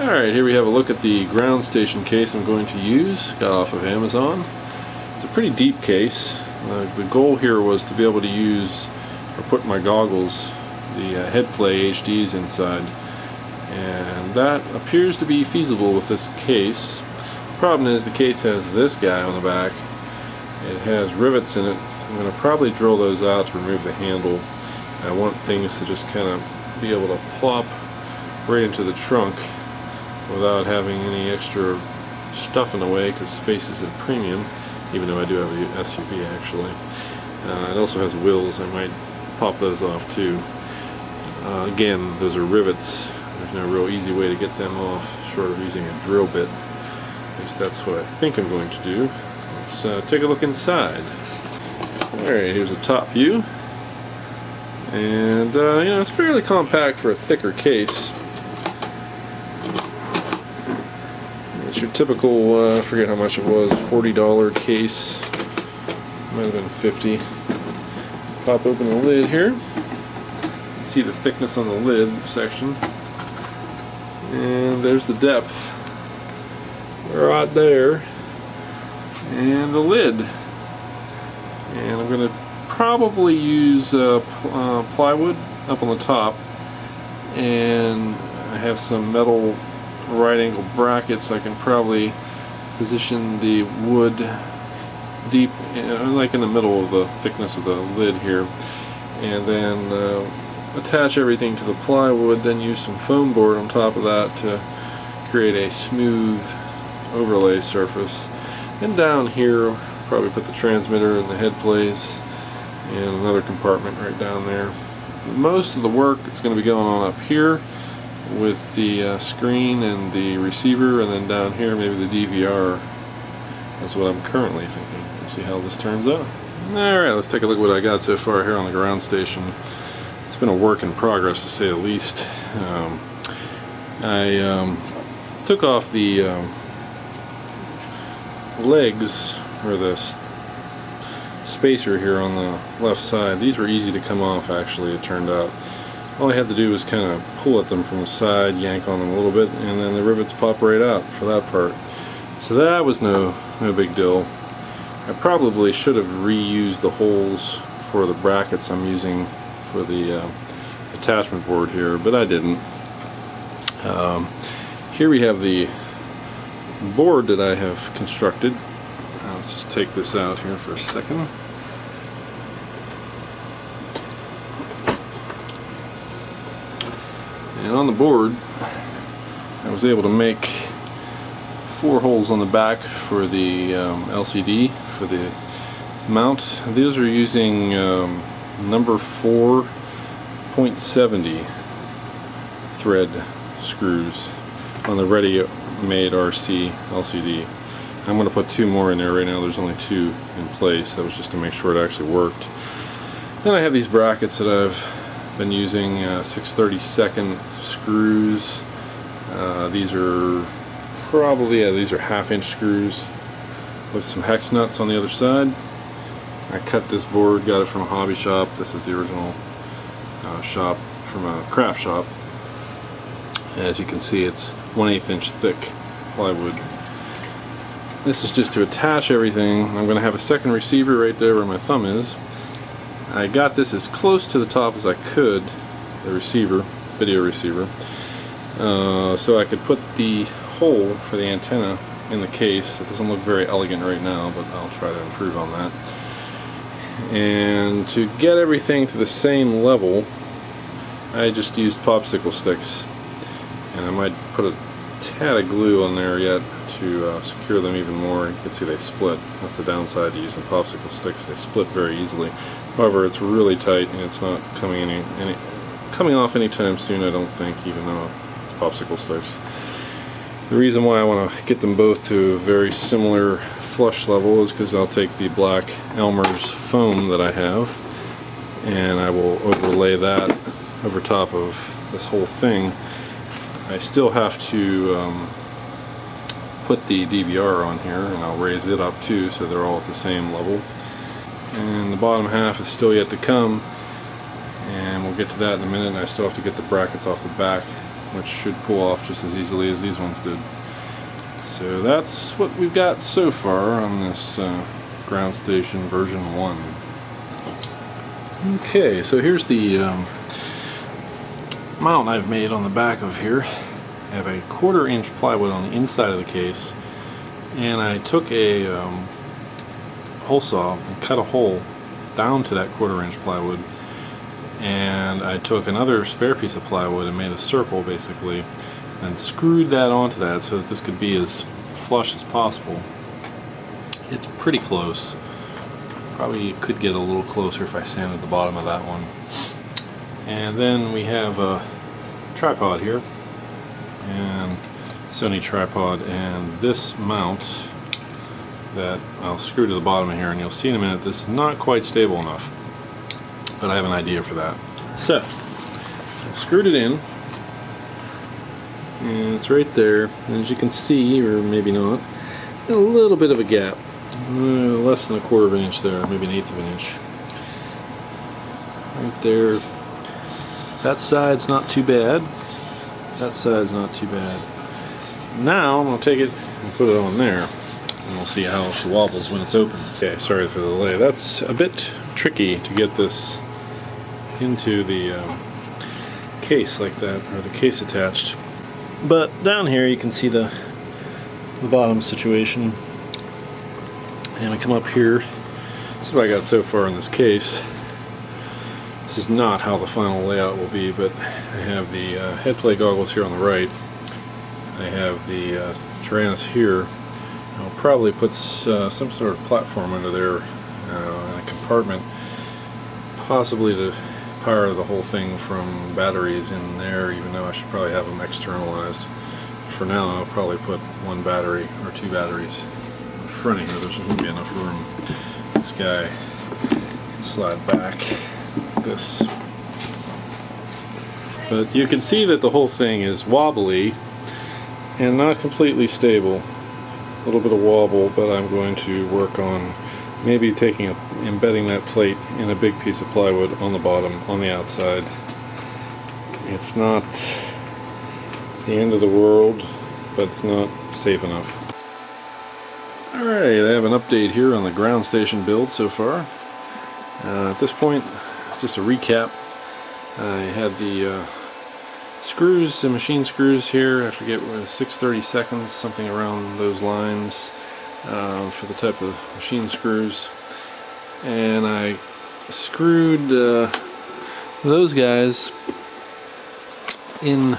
Alright, here we have a look at the ground station case I'm going to use. Got off of Amazon. It's a pretty deep case. The goal here was to be able to use or put my goggles, the HeadPlay HDs inside, and that appears to be feasible with this case. The problem is the case has this guy on the back. It has rivets in it. I'm going to probably drill those out to remove the handle. I want things to just kind of be able to plop right into the trunk without having any extra stuff in the way, because space is at a premium, even though I do have a SUV actually. It also has wheels. I might pop those off too. Again, those are rivets. There's no real easy way to get them off short of using a drill bit. At least that's what I think I'm going to do. Let's take a look inside. Alright, here's a top view. And you know, it's fairly compact for a thicker case. It's your typical, I forget how much it was, $40 case. Might have been $50. Pop open the lid here. You can see the thickness on the lid section. And there's the depth. Right there. And the lid. And I'm going to probably use plywood up on the top. And I have some metal right angle brackets. I can probably position the wood deep, like in the middle of the thickness of the lid here, and then attach everything to the plywood, then use some foam board on top of that to create a smooth overlay surface. And down here probably put the transmitter and the head plays and another compartment right down there. Most of the work is going to be going on up here with the screen and the receiver, and then down here maybe the DVR. That's what I'm currently thinking. We'll see how this turns out. Alright, let's take a look at what I got so far here on the ground station. It's been a work in progress, to say the least. I took off the legs, or the spacer here on the left side. These were easy to come off, actually, it turned out. All I had to do was kind of pull at them from the side, yank on them a little bit, and then the rivets pop right out for that part. So that was no big deal. I probably should have reused the holes for the brackets I'm using for the attachment board here, but I didn't. Here we have the board that I have constructed. Let's just take this out here for a second. And on the board, I was able to make 4 holes on the back for the LCD, for the mount. These are using number 4.70 thread screws on the ready-made RC LCD. I'm going to put 2 more in there. Right now there's only 2 in place. That was just to make sure it actually worked. Then I have these brackets that I've been using 6/32 screws. These are probably, these are 1/2-inch screws with some hex nuts on the other side. I cut this board, got it from a hobby shop. This is the original shop from a craft shop. As you can see, it's 1/8 inch thick plywood. This is just to attach everything. I'm going to have a second receiver right there where my thumb is. I got this as close to the top as I could, the receiver, video receiver, so I could put the hole for the antenna in the case. It doesn't look very elegant right now, but I'll try to improve on that. And to get everything to the same level, I just used popsicle sticks, and I might put a tad of glue on there yet to secure them even more. You can see they split. That's the downside to using popsicle sticks. They split very easily. However, it's really tight and it's not coming off anytime soon, I don't think, even though it's popsicle sticks. The reason why I want to get them both to a very similar flush level is because I'll take the black Elmer's foam that I have and I will overlay that over top of this whole thing. I still have to put the DVR on here, and I'll raise it up too so they're all at the same level. And the bottom half is still yet to come, and we'll get to that in a minute. And I still have to get the brackets off the back which should pull off just as easily as these ones did. So that's what we've got so far on this ground station version 1. Okay, so here's the mount I've made on the back of here. I have a 1/4 inch plywood on the inside of the case, and I took a hole saw and cut a hole down to that 1/4 inch plywood, and I took another spare piece of plywood and made a circle basically and screwed that onto that so that this could be as flush as possible. It's pretty close. Probably could get a little closer if I sanded the bottom of that one. And then we have a tripod here, and Sony tripod, and this mount that I'll screw to the bottom of here, and you'll see in a minute this is not quite stable enough, but I have an idea for that. So I screwed it in, and it's right there, and as you can see, or maybe not, a little bit of a gap, less than 1/4 of an inch there, maybe 1/8 of an inch right there. That side's not too bad, that side's not too bad. Now I'm going to take it and put it on there, and we'll see how she wobbles when it's open. Okay, sorry for the delay. That's a bit tricky to get this into the case like that, or the case attached. But down here you can see the bottom situation, and I come up here. This is what I got so far in this case. This is not how the final layout will be, but I have the head plate goggles here on the right. I have the Tyrannus here. I'll probably put some sort of platform under there, and a compartment, possibly to power the whole thing from batteries in there, even though I should probably have them externalized. For now, I'll probably put 1 battery or 2 batteries in front of here. There shouldn't be enough room. This guy can slide back like this. But you can see that the whole thing is wobbly and not completely stable. A little bit of wobble, but I'm going to work on maybe embedding that plate in a big piece of plywood on the bottom, on the outside. It's not the end of the world, but it's not safe enough. Alright, I have an update here on the ground station build so far. At this point, just a recap. I had the screws, the machine screws here, I forget what it was, 6/32, something around those lines, for the type of machine screws. And I screwed those guys in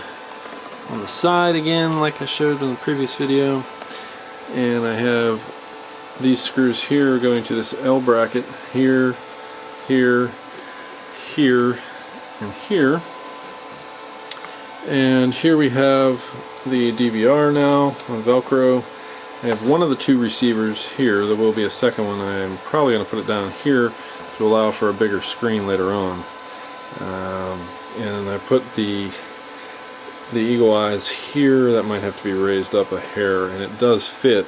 on the side again, like I showed in the previous video. And I have these screws here going to this L bracket here, here, here, and here. And here we have the DVR now on Velcro. I have one of the 2 receivers here. There will be a second one. I'm probably going to put it down here to allow for a bigger screen later on. And I put the eagle eyes here. That might have to be raised up a hair, and it does fit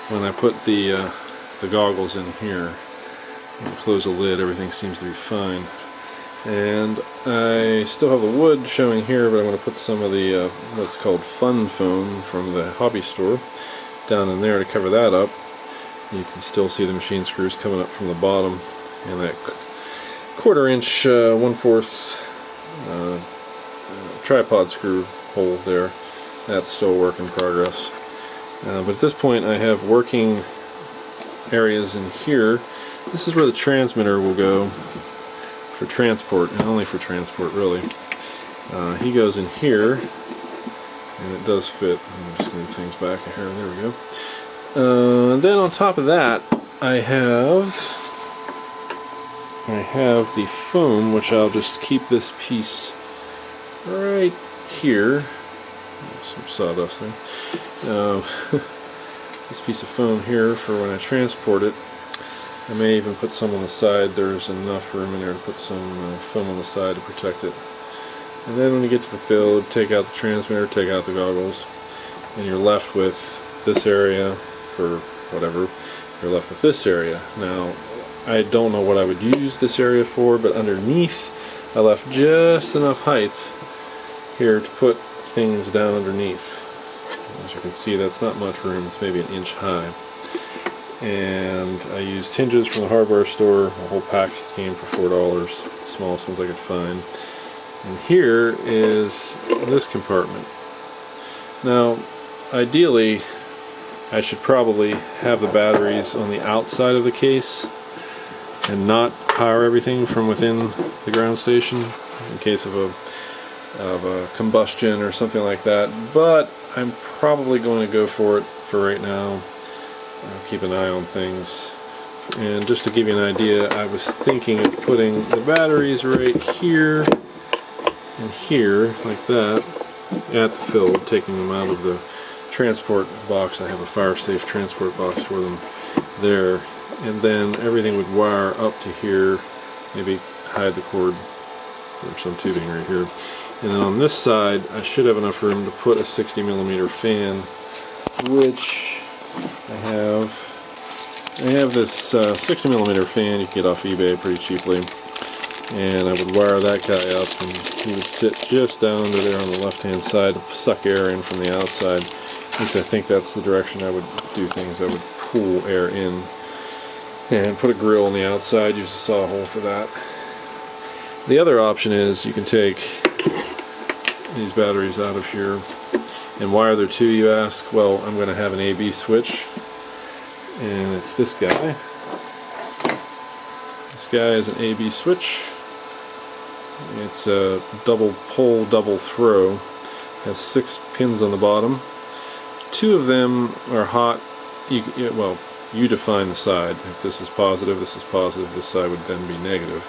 when I put the goggles in here. When I close the lid, everything seems to be fine. And I still have the wood showing here, but I'm going to put some of the what's called fun foam from the hobby store down in there to cover that up. You can still see the machine screws coming up from the bottom, and that 1/4 inch 1/4 tripod screw hole there. That's still a work in progress. But at this point I have working areas in here. This is where the transmitter will go for transport, and only for transport really. He goes in here, and it does fit. I'm just move things back a hair. There we go. And then on top of that, I have the foam, which I'll just keep this piece right here. Some sawdust there. This piece of foam here for when I transport it. I may even put some on the side. There's enough room in there to put some foam on the side to protect it. And then when you get to the field, take out the transmitter, take out the goggles, and you're left with this area for whatever. You're left with this area. Now, I don't know what I would use this area for, but underneath I left just enough height here to put things down underneath. As you can see, that's not much room, it's maybe 1 inch high. And I used hinges from the hardware store. The whole pack came for $4, smallest ones I could find. And here is this compartment. Now, ideally, I should probably have the batteries on the outside of the case and not power everything from within the ground station in case of a combustion or something like that. But I'm probably going to go for it for right now. I'll keep an eye on things. And just to give you an idea, I was thinking of putting the batteries right here and here, like that, at the fill, taking them out of the transport box. I have a fire-safe transport box for them there. And then everything would wire up to here, maybe hide the cord or some tubing right here. And then on this side, I should have enough room to put a 60mm fan, which I have this 60mm fan you can get off eBay pretty cheaply, and I would wire that guy up, and he would sit just down under there on the left hand side to suck air in from the outside. At least I think that's the direction I would do things. I would pull air in and put a grill on the outside, use a saw hole for that. The other option is you can take these batteries out of here. And why are there two, you ask? Well, I'm going to have an AB switch, and it's this guy. This guy is an AB switch. It's a double pole, double throw. Has 6 pins on the bottom. 2 of them are hot. Well, you define the side. If this is positive, this side would then be negative.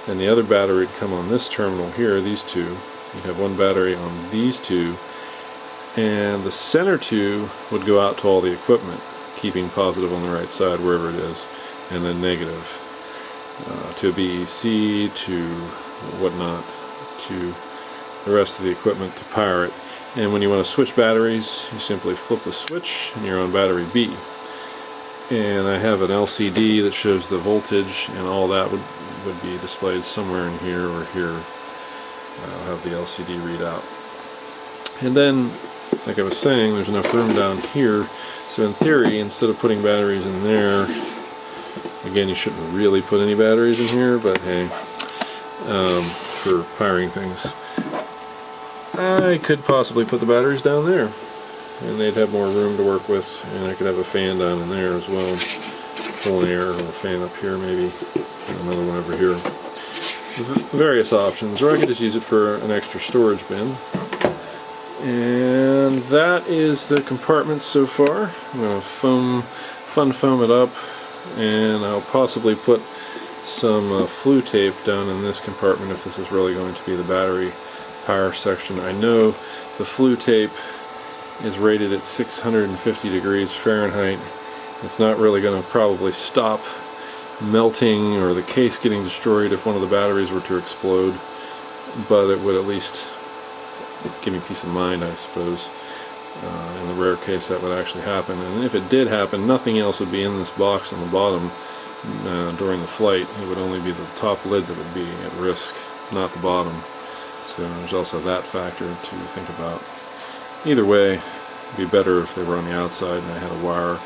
And the other battery would come on this terminal here, these two. You'd have one battery on these two, and the center 2 would go out to all the equipment, keeping positive on the right side wherever it is, and then negative to a BEC, to whatnot, to the rest of the equipment to power it. And when you want to switch batteries, you simply flip the switch and you're on battery B. And I have an LCD that shows the voltage, and all that would be displayed somewhere in here or here. I'll have the LCD readout. And then, like I was saying, there's enough room down here, so in theory, instead of putting batteries in there, again, you shouldn't really put any batteries in here, but hey, for powering things, I could possibly put the batteries down there, and they'd have more room to work with, and I could have a fan down in there as well, pulling air, or a fan up here maybe, and another one over here. Various options, or I could just use it for an extra storage bin. And that is the compartment so far. I'm going to foam it up, and I'll possibly put some flue tape down in this compartment if this is really going to be the battery power section. I know the flue tape is rated at 650 degrees Fahrenheit. It's not really going to probably stop melting or the case getting destroyed if one of the batteries were to explode, but it would at least give me peace of mind, I suppose, in the rare case that would actually happen. And if it did happen, nothing else would be in this box on the bottom during the flight. It would only be the top lid that would be at risk, not the bottom. So there's also that factor to think about. Either way, it'd be better if they were on the outside and I had a wire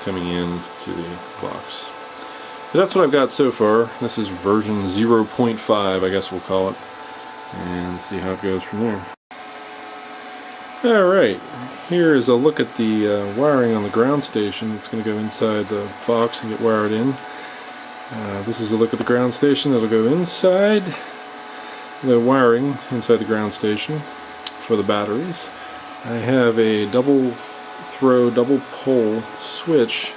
coming in to the box. But that's what I've got so far. This is version 0.5, I guess we'll call it, and see how it goes from there. Alright, here is a look at the wiring on the ground station. It's going to go inside the box and get wired in. This is a look at the ground station that'll go inside the wiring inside the ground station for the batteries. I have a double throw, double pole switch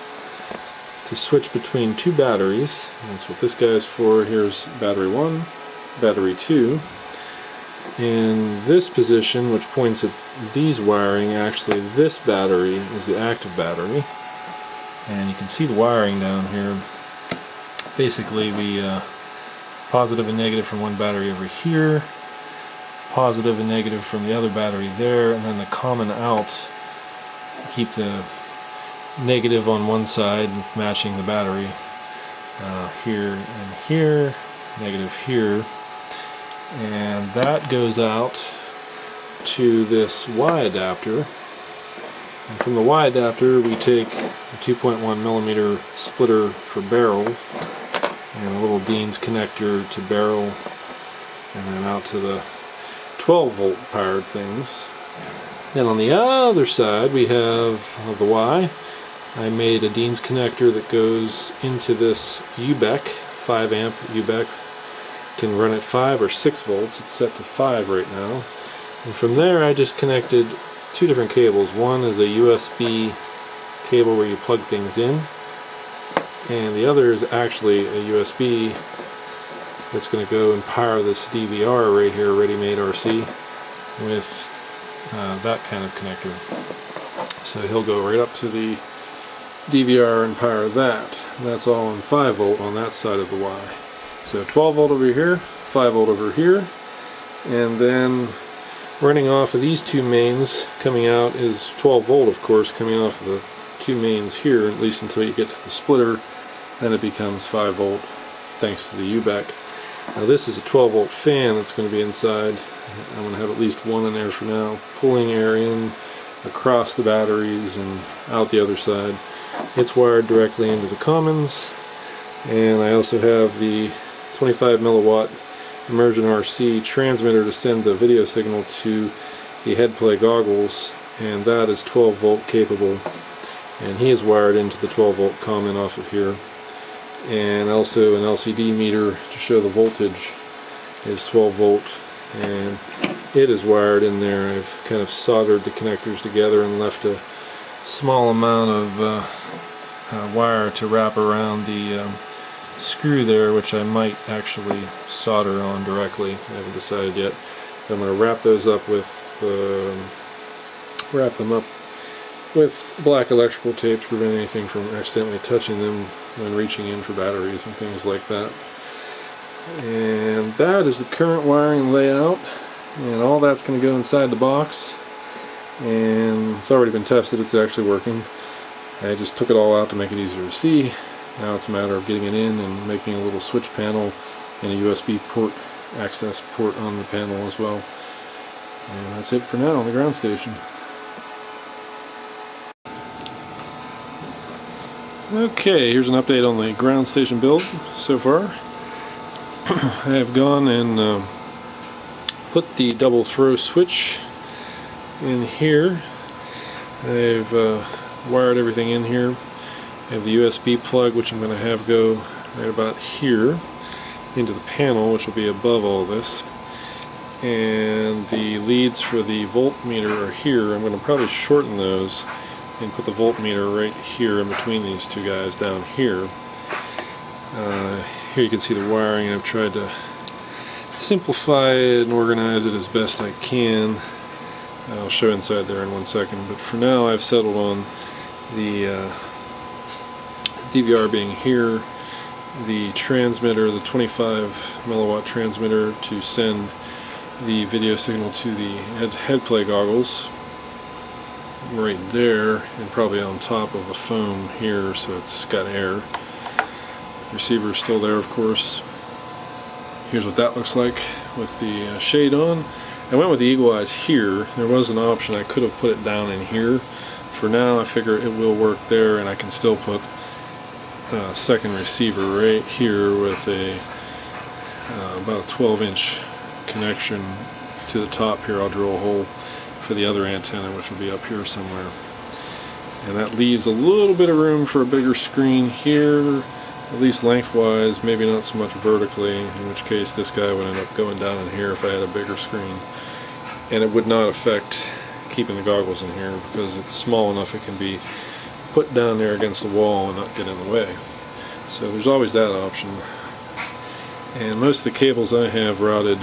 to switch between 2 batteries. That's what this guy is for. Here's battery 1, battery 2. In this position, which points at these wiring, actually this battery is the active battery. And you can see the wiring down here. Basically, we positive and negative from one battery over here, positive and negative from the other battery there, and then the common out, keep the negative on one side matching the battery here and here, negative here, and that goes out to this Y adapter. And from the Y adapter we take a 2.1mm splitter for barrel and a little Dean's connector to barrel, and then out to the 12-volt powered things. Then on the other side we have of the Y, I made a Dean's connector that goes into this UBEC, 5 amp UBEC. Can run at 5 or 6 volts. It's set to 5 right now. And from there I just connected two different cables. One is a USB cable where you plug things in, and the other is actually a USB that's going to go and power this DVR right here, ready-made RC, with that kind of connector. So he'll go right up to the DVR and power that. And that's all on 5 volt on that side of the Y. So 12 volt over here, 5 volt over here, and then running off of these two mains coming out is 12 volt, of course, coming off of the two mains here, at least until you get to the splitter. Then it becomes 5 volt thanks to the UBEC. Now this is a 12 volt fan that's going to be inside. I'm going to have at least one in there for now, pulling air in across the batteries and out the other side. It's wired directly into the commons, and I also have the 25 milliwatt immersion RC transmitter to send the video signal to the head-play goggles, and that is 12 volt capable, and he is wired into the 12 volt common off of here. And also an LCD meter to show the voltage is 12 volt, and it is wired in there. I've kind of soldered the connectors together and left a small amount of wire to wrap around the screw there, which I might actually solder on directly. I haven't decided yet. I'm going to wrap those up with with black electrical tape to prevent anything from accidentally touching them when reaching in for batteries and things like that. And that is the current wiring layout, and all that's going to go inside the box, and it's already been tested. It's actually working. I just took it all out to make it easier to see. Now it's a matter of getting it in and making a little switch panel and a USB port, access port on the panel as well. And that's it for now on the ground station. Okay, here's an update on the ground station build so far. I have gone and put the double throw switch in here. I've wired everything in here. I have the USB plug, which I'm going to have go right about here into the panel, which will be above all this. And the leads for the voltmeter are here. I'm going to probably shorten those and put the voltmeter right here in between these two guys down here. Here you can see the wiring. I've tried to simplify it and organize it as best I can. I'll show inside there in one second, but for now I've settled on the DVR being here, the transmitter, the 25 milliwatt transmitter to send the video signal to the head play goggles right there, and probably on top of the foam here so it's got air. Receiver's still there, of course. Here's what that looks like with the shade on. I went with the eagle eyes here. There was an option I could have put it down in here. For now I figure it will work there, and I can still put second receiver right here with a about a 12-inch connection to the top here. I'll drill a hole for the other antenna, which will be up here somewhere, and that leaves a little bit of room for a bigger screen here, at least lengthwise, maybe not so much vertically, in which case this guy would end up going down in here if I had a bigger screen, and it would not affect keeping the goggles in here because it's small enough it can be put down there against the wall and not get in the way. So there's always that option. And most of the cables I have routed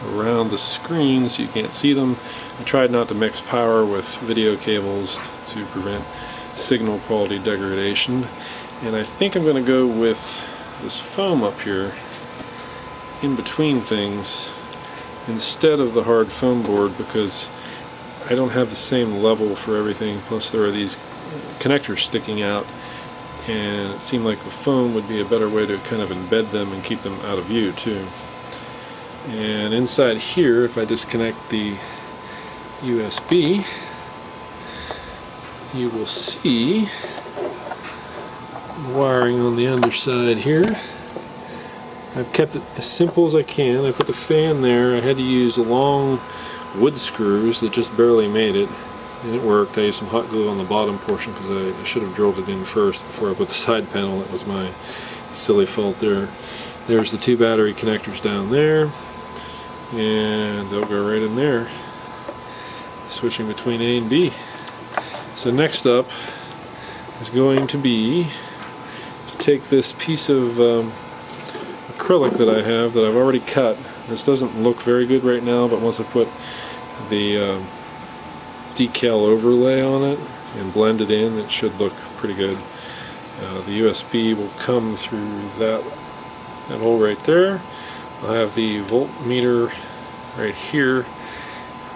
around the screen so you can't see them. I tried not to mix power with video cables to prevent signal quality degradation. And I think I'm going to go with this foam up here in between things instead of the hard foam board, because I don't have the same level for everything, plus there are these connectors sticking out, and it seemed like the foam would be a better way to kind of embed them and keep them out of view too. And inside here, if I disconnect the USB, you will see the wiring on the underside here. I've kept it as simple as I can. I put the fan there. I had to use long wood screws that just barely made it, and it worked. I used some hot glue on the bottom portion because I should have drilled it in first before I put the side panel. That was my silly fault there. There's the two battery connectors down there, and they'll go right in there, switching between A and B. So next up is going to be to take this piece of acrylic that I have that I've already cut. This doesn't look very good right now, but once I put the decal overlay on it and blend it in, it should look pretty good. The USB will come through that hole right there. I'll have the voltmeter right here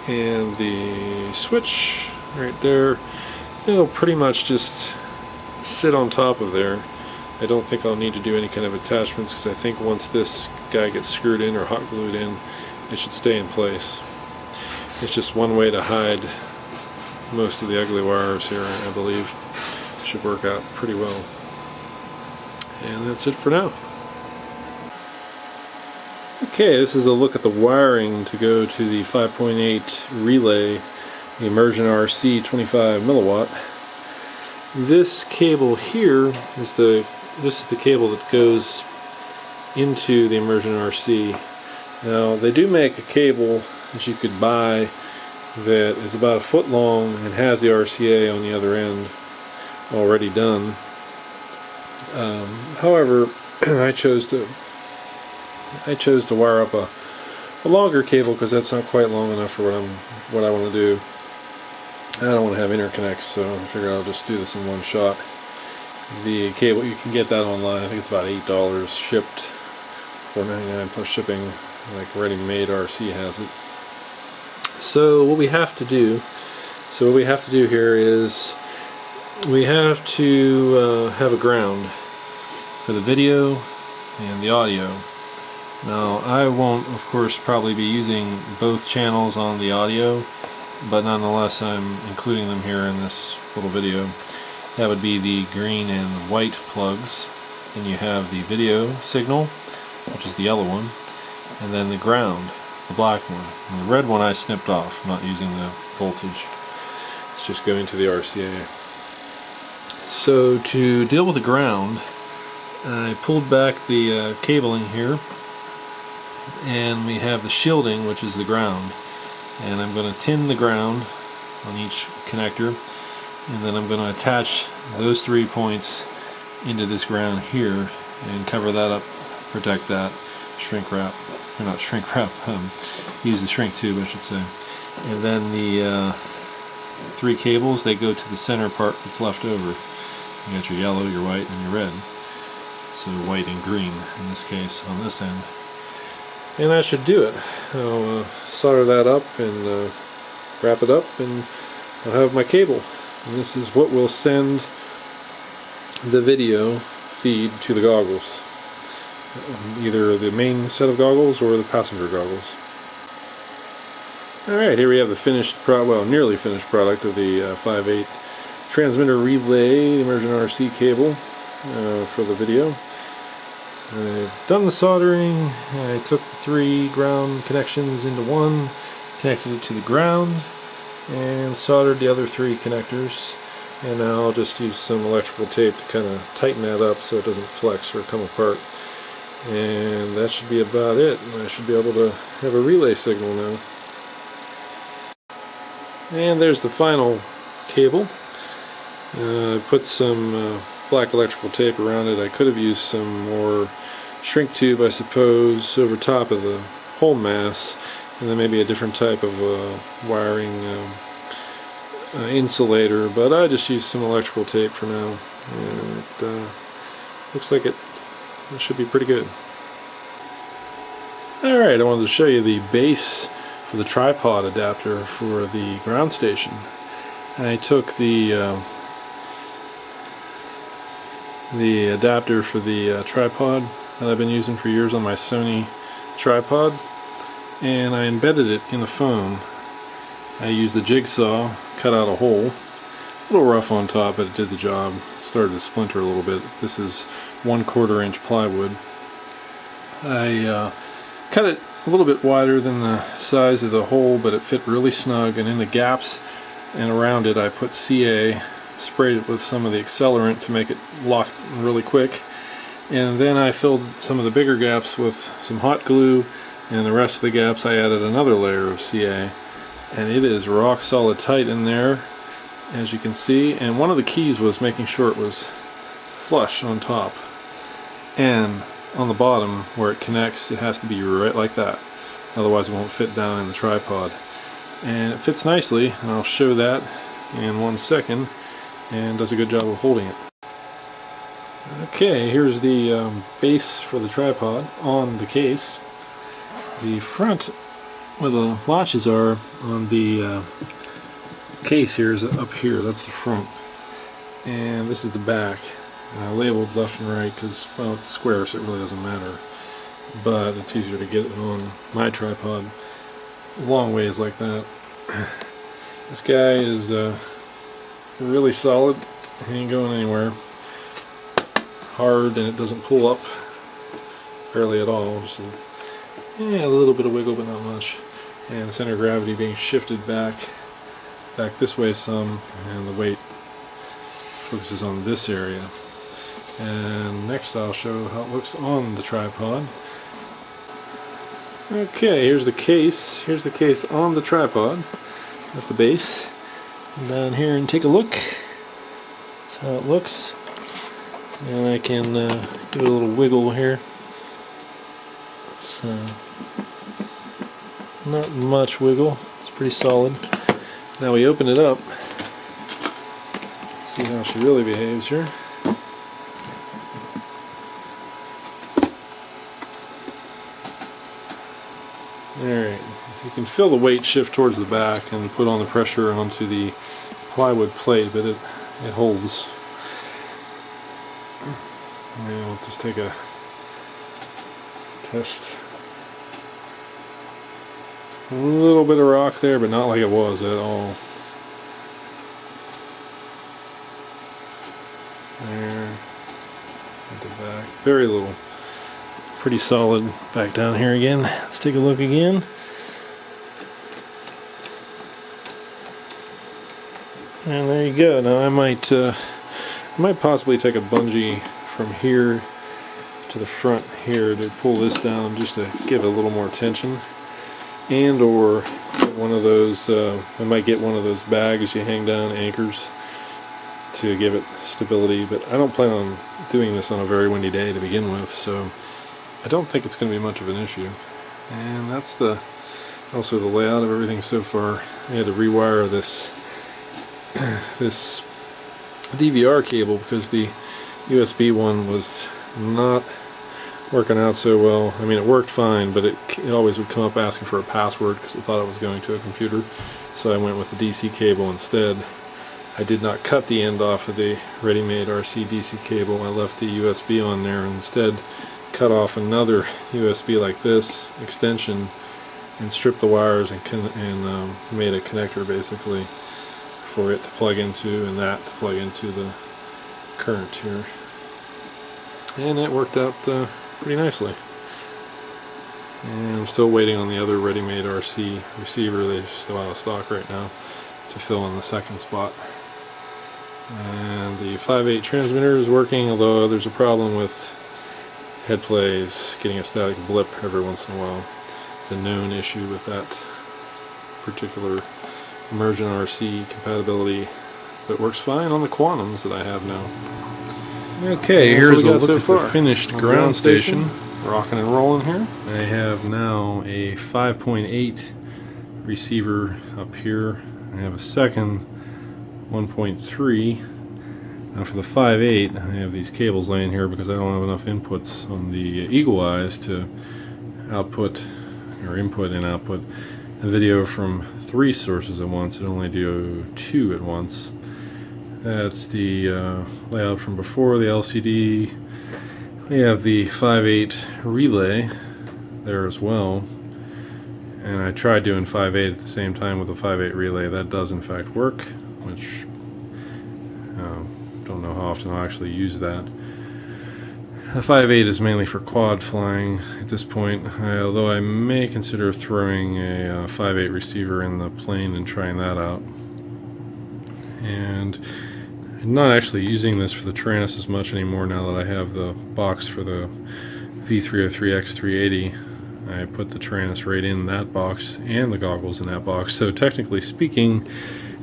and the switch right there. It'll pretty much just sit on top of there. I don't think I'll need to do any kind of attachments because I think once this guy gets screwed in or hot glued in, it should stay in place. It's just one way to hide most of the ugly wires here, I believe. Should work out pretty well. And that's it for now. Okay, this is a look at the wiring to go to the 5.8 relay, the Immersion RC 25 milliwatt. This cable here is the cable that goes into the Immersion RC. Now they do make a cable that you could buy that is about a foot long and has the RCA on the other end already done. However, I chose to wire up a longer cable because that's not quite long enough for what I want to do. I don't want to have interconnects, so I figured I'll just do this in one shot. The cable, you can get that online. I think it's about $8 shipped, $4.99 plus shipping. Like ready-made RC has it. So what we have to do here is we have to have a ground for the video and the audio. Now I won't, of course, probably be using both channels on the audio, but nonetheless I'm including them here in this little video. That would be the green and white plugs. Then you have the video signal, which is the yellow one, and then the ground, the black one. And the red one I snipped off, I'm not using the voltage. It's just going to the RCA. So to deal with the ground, I pulled back the cabling here, and we have the shielding, which is the ground. And I'm going to tin the ground on each connector, and then I'm going to attach those 3 points into this ground here and cover that up, protect that, shrink wrap, or not shrink wrap, use the shrink tube I should say. And then the 3 cables, they go to the center part that's left over. You got your yellow, your white, and your red. So white and green in this case on this end. And that should do it. I'll solder that up and wrap it up, and I'll have my cable. And this is what will send the video feed to the goggles. Either the main set of goggles or the passenger goggles. Alright, here we have the finished, nearly finished product of the 5.8 transmitter relay Immersion RC cable for the video. I've done the soldering. I took the 3 ground connections into one, connected it to the ground, and soldered the other 3 connectors. And now I'll just use some electrical tape to kind of tighten that up so it doesn't flex or come apart. And that should be about it. I should be able to have a relay signal now. And there's the final cable. I put some black electrical tape around it. I could have used some more shrink tube, I suppose, over top of the whole mass, and then maybe a different type of wiring insulator, but I just used some electrical tape for now, and it looks like it should be pretty good. Alright, I wanted to show you the base for the tripod adapter for the ground station. I took the adapter for the tripod that I've been using for years on my Sony tripod, and I embedded it in the foam, I used the jigsaw, cut out a hole. A little rough on top, but it did the job. Started to splinter a little bit. This is 1/4 inch plywood. I cut it a little bit wider than the size of the hole, but it fit really snug, and in the gaps and around it I put CA, sprayed it with some of the accelerant to make it lock really quick, and then I filled some of the bigger gaps with some hot glue, and the rest of the gaps I added another layer of CA, and it is rock solid tight in there, as you can see. And one of the keys was making sure it was flush on top, and on the bottom where it connects it has to be right like that, otherwise it won't fit down in the tripod. And it fits nicely, and I'll show that in 1 second, and does a good job of holding it. Okay, here's the base for the tripod on the case. The front where the latches are on the case here is up here. That's the front, and this is the back. Labeled left and right because, well, it's square, so it really doesn't matter, but it's easier to get it on my tripod long ways like that. This guy is really solid. He ain't going anywhere. Hard, and it doesn't pull up barely at all. Just a little bit of wiggle, but not much. And the center of gravity being shifted back this way some, and the weight focuses on this area. And next I'll show how it looks on the tripod. Okay, here's the case. Here's the case on the tripod with the base. Come down here and take a look. That's how it looks. And I can give it a little wiggle here. It's not much wiggle. It's pretty solid. Now we open it up. See how she really behaves here. Alright, you can feel the weight shift towards the back and put on the pressure onto the plywood plate, but it holds. Now we'll just take a test. A little bit of rock there, but not like it was at all. There, at the back, very little. Pretty solid. Back down here again. Let's take a look again. And there you go. Now I might possibly take a bungee from here to the front here to pull this down, just to give it a little more tension, and or get one of those. I might get one of those bags you hang down, anchors, to give it stability. But I don't plan on doing this on a very windy day to begin with, so I don't think it's going to be much of an issue. And that's also the layout of everything so far. I had to rewire this DVR cable because the USB one was not working out so well. I mean, it worked fine, but it always would come up asking for a password because it thought it was going to a computer. So I went with the DC cable instead. I did not cut the end off of the ready-made RC DC cable. I left the USB on there and instead cut off another USB like this extension and stripped the wires and made a connector basically for it to plug into, and that to plug into the current here. And it worked out pretty nicely. And I'm still waiting on the other ready-made RC receiver. They're still out of stock right now to fill in the second spot. And the 5/8 transmitter is working, although there's a problem with head plays getting a static blip every once in a while. It's a known issue with that particular immersion RC compatibility, but works fine on the Quantums that I have now. Okay, here's a look at the finished ground station. Rocking and rolling here. I have now a 5.8 receiver up here. I have a second 1.3. Now for the 5/8, I have these cables laying here because I don't have enough inputs on the Eagle Eyes to output, or input and output, a video from 3 sources at once. It only do 2 at once. That's the layout from before, the LCD. We have the 5/8 relay there as well. And I tried doing 5/8 at the same time with a 5/8 relay. That does in fact work, which don't know how often I'll actually use that. The 5/8 is mainly for quad flying at this point, although I may consider throwing a 5/8 receiver in the plane and trying that out. And I'm not actually using this for the Taranis as much anymore now that I have the box for the V303X380. I put the Taranis right in that box and the goggles in that box. So technically speaking,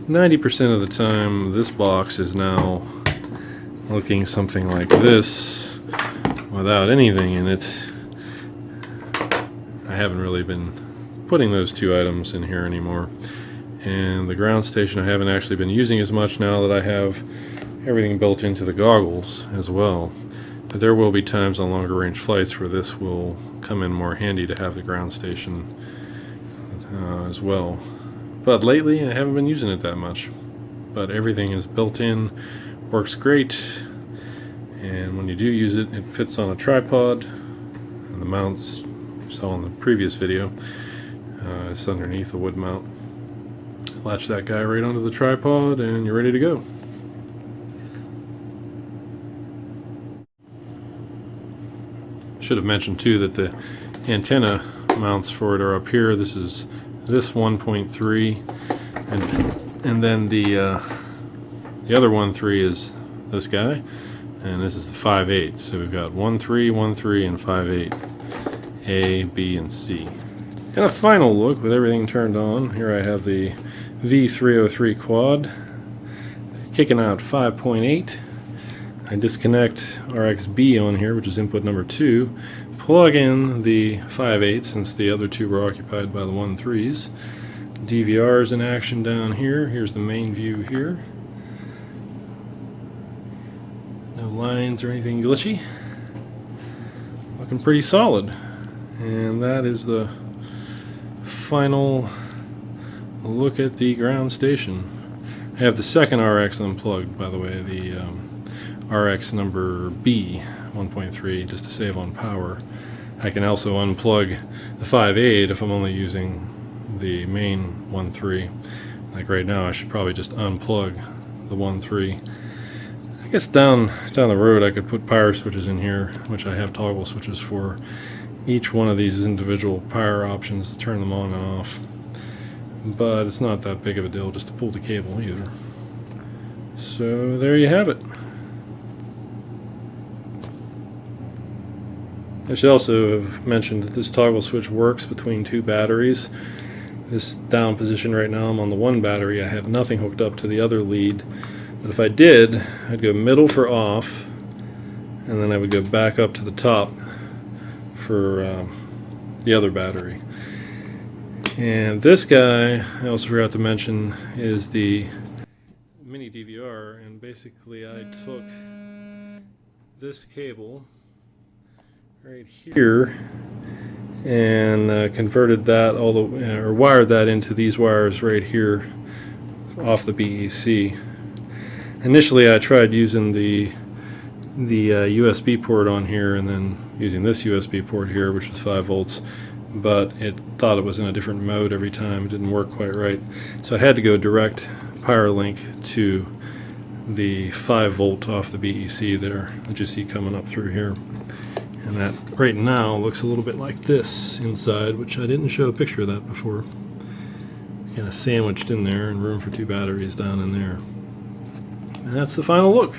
90% of the time this box is now looking something like this without anything in it. I haven't really been putting those two items in here anymore. And the ground station I haven't actually been using as much now that I have everything built into the goggles as well. But there will be times on longer range flights where this will come in more handy to have the ground station as well. But lately I haven't been using it that much. But everything is built in, works great, and when you do use it, it fits on a tripod, and the mounts you saw in the previous video, it's underneath the wood mount. Latch that guy right onto the tripod and you're ready to go. Should have mentioned too that the antenna mounts for it are up here. This is this 1.3, and then the other 1.3 is this guy, and this is the 5/8. So we've got 1.3, 1.3, and 5/8, A, B, and C. And a final look with everything turned on. Here I have the V303 quad kicking out 5.8. I disconnect RXB on here, which is input number 2, plug in the 5/8 since the other two were occupied by the 1.3s. DVR is in action down here. Here's the main view here. No lines or anything glitchy. Looking pretty solid. And that is the final look at the ground station. I have the second RX unplugged, by the way, the RX number B 1.3, just to save on power. I can also unplug the 5/8 if I'm only using the main 1.3. Like right now, I should probably just unplug the 1.3. I guess down the road I could put power switches in here, which I have toggle switches for each one of these individual power options to turn them on and off. But it's not that big of a deal just to pull the cable either. So there you have it. I should also have mentioned that this toggle switch works between two batteries. This down position right now, I'm on the one battery. I have nothing hooked up to the other lead. But if I did, I'd go middle for off, and then I would go back up to the top for the other battery. And this guy, I also forgot to mention, is the mini DVR, and basically I took this cable right here and converted that all the or wired that into these wires right here off the BEC. Initially I tried using the USB port on here and then using this USB port here, which was 5 volts, but it thought it was in a different mode every time. It didn't work quite right, so I had to go direct power link to the 5 volt off the BEC there that you see coming up through here. And that right now looks a little bit like this inside, which I didn't show a picture of that before. Kind of sandwiched in there, and room for 2 batteries down in there. And that's the final look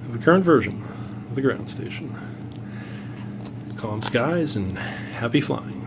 of the current version of the ground station. Calm skies and happy flying.